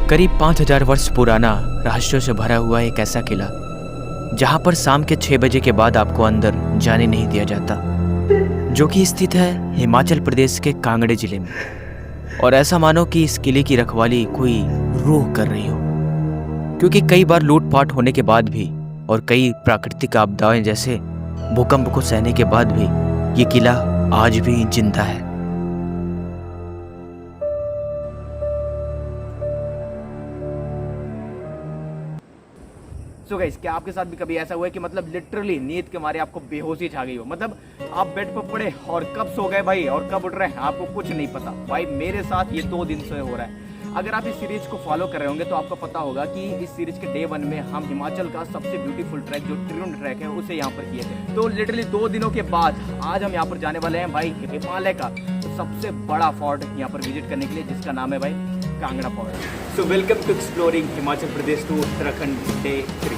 करीब 5000 वर्ष पुराना रहस्यों से भरा हुआ एक ऐसा किला जहां पर शाम के 6 बजे के बाद आपको अंदर जाने नहीं दिया जाता, जो कि स्थित है हिमाचल प्रदेश के कांगड़े जिले में। और ऐसा मानो कि इस किले की रखवाली कोई रूह कर रही हो, क्योंकि कई बार लूटपाट होने के बाद भी और कई प्राकृतिक आपदाएं जैसे भूकंप को सहने के बाद भी ये किला आज भी जिंदा है। सो गाइस, क्या आपके साथ भी कभी ऐसा हुआ है कि मतलब लिटरली नींद के मारे आपको बेहोशी छा गई हो? मतलब आप बेड पर पड़े और कब सो गए भाई और कब उठ रहे हैं आपको कुछ नहीं पता। भाई मेरे साथ ये 2 दिन से हो रहा है। अगर आप इस सीरीज को फॉलो कर रहे होंगे तो आपको पता होगा कि इस सीरीज के डे 1 में हम हिमाचल का सबसे ब्यूटीफुल ट्रैक जो त्रिउंड ट्रैक है उसे यहाँ पर किए थे। तो लिटरली 2 दिनों के बाद आज हम यहाँ पर जाने वाले हैं भाई हिमालय का सबसे बड़ा फोर्ट यहाँ पर विजिट करने के लिए, जिसका नाम है भाई Kangra fort. So welcome to exploring Himachal Pradesh to Uttarakhand day 3।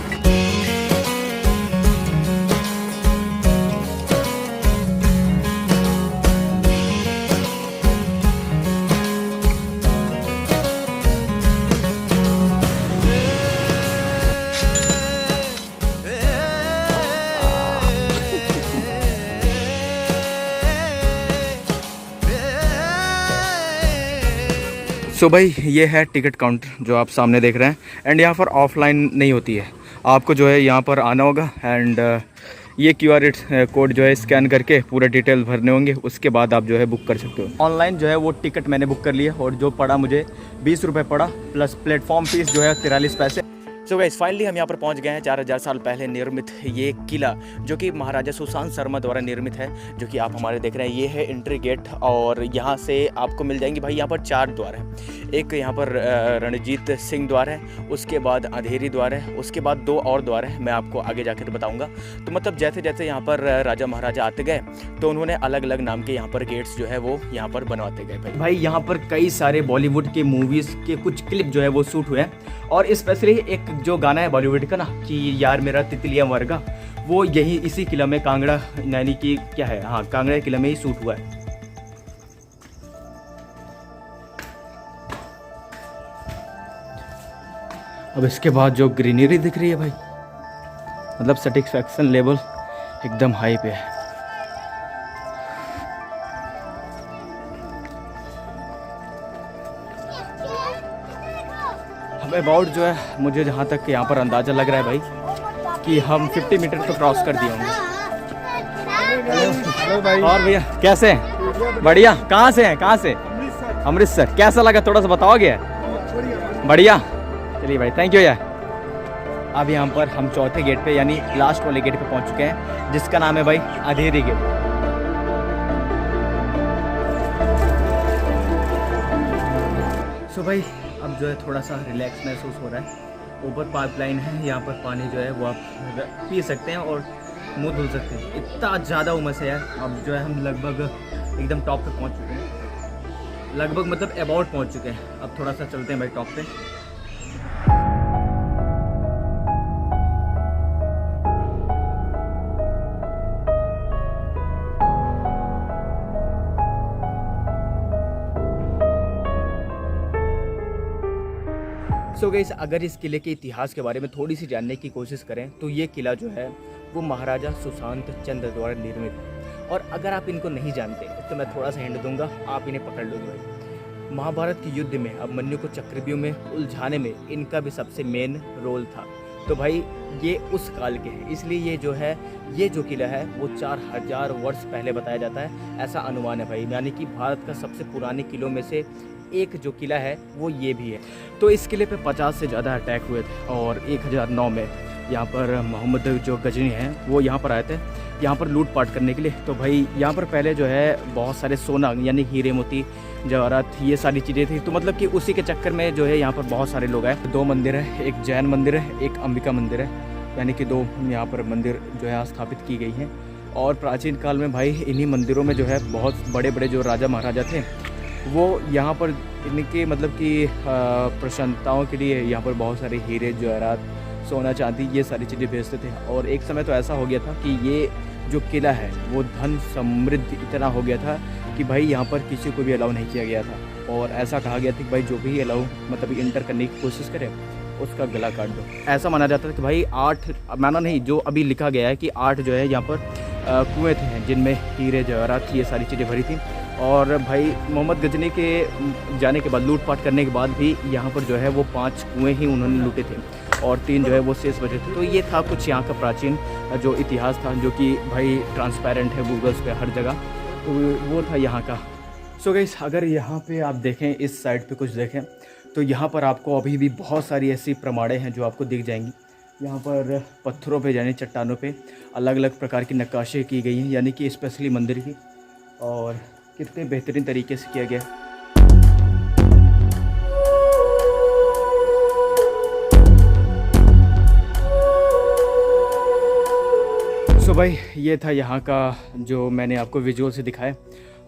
So भाई ये है टिकट काउंटर जो आप सामने देख रहे हैं। एंड यहाँ पर ऑफलाइन नहीं होती है, आपको जो है यहाँ पर आना होगा एंड ये QR कोड जो है स्कैन करके पूरा डिटेल भरने होंगे, उसके बाद आप जो है बुक कर सकते हो। ऑनलाइन जो है वो टिकट मैंने बुक कर लिया और जो पड़ा मुझे 20 रुपये पड़ा, प्लस प्लेटफॉर्म फीस जो है 43 पैसे। सो गाइस फाइनली हम यहाँ पर पहुँच गए हैं। 4000 साल पहले निर्मित ये किला जो कि महाराजा सुशांत शर्मा द्वारा निर्मित है, जो कि आप हमारे देख रहे हैं। ये है एंट्री गेट और यहाँ से आपको मिल जाएंगे भाई यहाँ पर 4 द्वार हैं। एक यहाँ पर रणजीत सिंह द्वार है, उसके बाद अंधेरी द्वार है, उसके बाद 2 और द्वार है, मैं आपको आगे जाकर बताऊँगा। तो मतलब जैसे जैसे यहाँ पर राजा महाराजा आते गए तो उन्होंने अलग अलग नाम के यहाँ पर गेट्स जो है वो यहाँ पर बनवाते गए। भाई यहाँ पर कई सारे बॉलीवुड के मूवीज़ के कुछ क्लिप जो है वो शूट हुए हैं। और स्पेशली एक जो गाना है बॉलीवुड का ना कि यार मेरा तितलिया मरगा, वो यही इसी किला में कांगड़ा यानी कि क्या है, हाँ कांगड़ा किला में ही शूट हुआ है। अब इसके बाद जो ग्रीनरी दिख रही है भाई, मतलब सेटिस्फैक्शन लेवल एकदम हाई पे है। अब अबाउट जो है मुझे जहाँ तक यहाँ पर अंदाज़ा लग रहा है भाई कि हम 50 मीटर तो क्रॉस कर दिए होंगे। और भैया कैसे हैं? बढ़िया। कहाँ से हैं? कहाँ से? अमृतसर। कैसा लगा थोड़ा सा बताओगे? बढ़िया, चलिए भाई थैंक यू यार। अब यहाँ पर हम चौथे गेट पे यानी लास्ट वाले गेट पे पहुँच चुके हैं, जिसका नाम है भाई अंधेरी गेट। सो भाई अब जो है थोड़ा सा रिलैक्स महसूस हो रहा है। ऊपर पाइपलाइन है, यहाँ पर पानी जो है वो आप पी सकते हैं और मुंह धुल सकते हैं। इतना ज़्यादा उमस है यार। अब जो है हम लगभग एकदम टॉप पे पहुँच चुके हैं, लगभग मतलब अबाउट पहुँच चुके हैं। अब थोड़ा सा चलते हैं भाई टॉप पे। सो गाइस अगर इस किले के इतिहास के बारे में थोड़ी सी जानने की कोशिश करें तो ये किला जो है वो महाराजा सुशांत चंद्र द्वारा निर्मित है। और अगर आप इनको नहीं जानते तो मैं थोड़ा सा हिंट दूंगा, आप इन्हें पकड़ लोगे भाई। महाभारत के युद्ध में अभिमन्यु को चक्रव्यूह में उलझाने में इनका भी सबसे मेन रोल था। तो भाई ये उस काल के हैं, इसलिए ये जो है ये जो किला है वो 4000 वर्ष पहले बताया जाता है, ऐसा अनुमान है भाई। यानी कि भारत का सबसे पुराने किलों में से एक जो किला है वो ये भी है। तो इस किले पे 50 से ज़्यादा अटैक हुए थे और 1009 में यहाँ पर मोहम्मद जो गजनी हैं वो यहाँ पर आए थे यहाँ पर लूटपाट करने के लिए। तो भाई यहाँ पर पहले जो है बहुत सारे सोना यानी हीरे मोती जवाहरात ये सारी चीज़ें थी। तो मतलब कि उसी के चक्कर में जो है यहाँ पर बहुत सारे लोग आए। 2 मंदिर है, एक जैन मंदिर है, एक अंबिका मंदिर है, यानी कि 2 यहाँ पर मंदिर जो है स्थापित की गई हैं। और प्राचीन काल में भाई इन्हीं मंदिरों में जो है बहुत बड़े बड़े जो राजा महाराजा थे वो यहाँ पर इनके मतलब कि प्रसन्नताओं के लिए यहाँ पर बहुत सारे हीरे जवाहरात सोना चांदी ये सारी चीज़ें बेचते थे। और एक समय तो ऐसा हो गया था कि ये जो किला है वो धन समृद्ध इतना हो गया था कि भाई यहाँ पर किसी को भी अलाउ नहीं किया गया था। और ऐसा कहा गया था कि भाई जो भी अलाउ मतलब इंटर करने की कोशिश करे उसका गला काट दो। ऐसा माना जाता था कि भाई 8 माना नहीं, जो अभी लिखा गया है कि 8 जो है यहाँ पर कुएँ थे जिनमें हीरे जवाहरात ये सारी चीज़ें भरी थी। और भाई मोहम्मद गजनी के जाने के बाद, लूटपाट करने के बाद भी यहाँ पर जो है वो 5 कुएँ ही उन्होंने लूटे थे और 3 जो है वो शेष बचे थे। तो ये था कुछ यहाँ का प्राचीन जो इतिहास था, जो कि भाई ट्रांसपेरेंट है गूगल्स पे हर जगह। तो वो था यहाँ का। सो गाइस, अगर यहाँ पे आप देखें, इस साइड पे कुछ देखें तो यहाँ पर आपको अभी भी बहुत सारी ऐसी प्रमाणें हैं जो आपको दिख जाएंगी। यहाँ पर पत्थरों पे यानी चट्टानों पे अलग अलग प्रकार की नक्काशी की गई हैं, यानी कि स्पेशली मंदिर की, और कितने बेहतरीन तरीके से किया गया। सो भाई, ये था यहाँ का जो मैंने आपको विजुअल से दिखाया।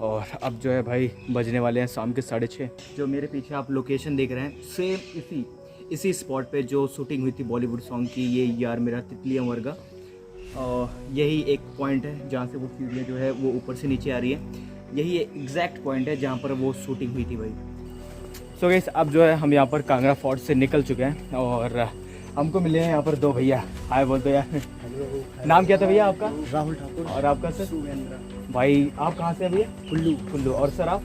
और अब जो है भाई बजने वाले हैं शाम के 6:30। जो मेरे पीछे आप लोकेशन देख रहे हैं, सेम इसी स्पॉट पे जो शूटिंग हुई थी बॉलीवुड सॉन्ग की, ये यार मेरा तितलियां मरगा, और यही एक पॉइंट है जहाँ से वो सीढ़ियाँ जो है वो ऊपर से नीचे आ रही है। यही एग्जैक्ट पॉइंट है जहाँ पर वो शूटिंग हुई थी भाई। सो गाइस, अब जो है हम यहाँ पर कांगड़ा फोर्ट से निकल चुके हैं और हमको मिले हैं यहाँ पर 2 भैया। हाय बोलते यार। नाम क्या था भैया आपका? राहुल ठाकुर। और आपका सर? सुरेंद्र। भाई आप कहाँ से हैं भैया? कुल्लू। और सर आप?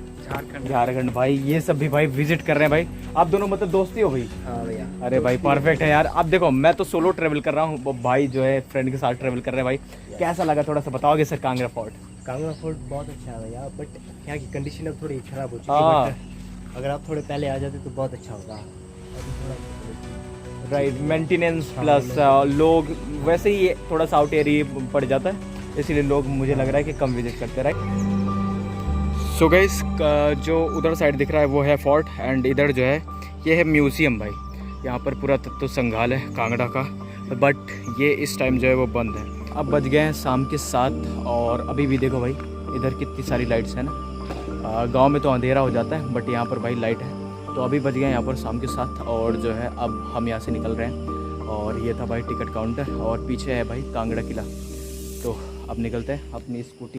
झारखंड। भाई ये सब भी भाई विजिट कर रहे हैं भाई। आप दोनों मतलब दोस्ती हो भाई? हाँ भैया। अरे भाई परफेक्ट है यार। अब देखो, मैं तो सोलो ट्रेवल कर रहा हूँ, भाई जो है फ्रेंड के साथ ट्रेवल कर रहे हैं भाई। कैसा लगा थोड़ा सा बताओगे sir Kangra fort? Kangra fort बहुत अच्छा है भैया, बट यहाँ की कंडीशन अब थोड़ी खराब हो चुकी हाँ। है। बट अगर आप थोड़े पहले आ जाते तो बहुत अच्छा होगा। अभी थोड़ा राइट, मेंटेनेंस हाँ, प्लस लोग वैसे ही थोड़ा सा आउट एरिया पड़ जाता है, इसीलिए लोग मुझे लग रहा है कि कम विजिट करते हैं, राइट। सो गाइस, जो उधर साइड दिख रहा है वो है फोर्ट, एंड इधर जो है ये है म्यूज़ियम भाई। यहाँ पर पूरा तत्व संग्रहालय है कांगड़ा का, बट ये इस टाइम जो है वो बंद है। अब बज गए हैं शाम के 7 और अभी भी देखो भाई इधर कितनी सारी लाइट्स हैं ना। गांव में तो अंधेरा हो जाता है, बट यहाँ पर भाई लाइट है। तो अभी बज गए यहाँ पर शाम के 7 और जो है अब हम यहाँ से निकल रहे हैं। और ये था भाई टिकट काउंटर और पीछे है भाई कांगड़ा किला। तो अब निकलते हैं अपनी स्कूटी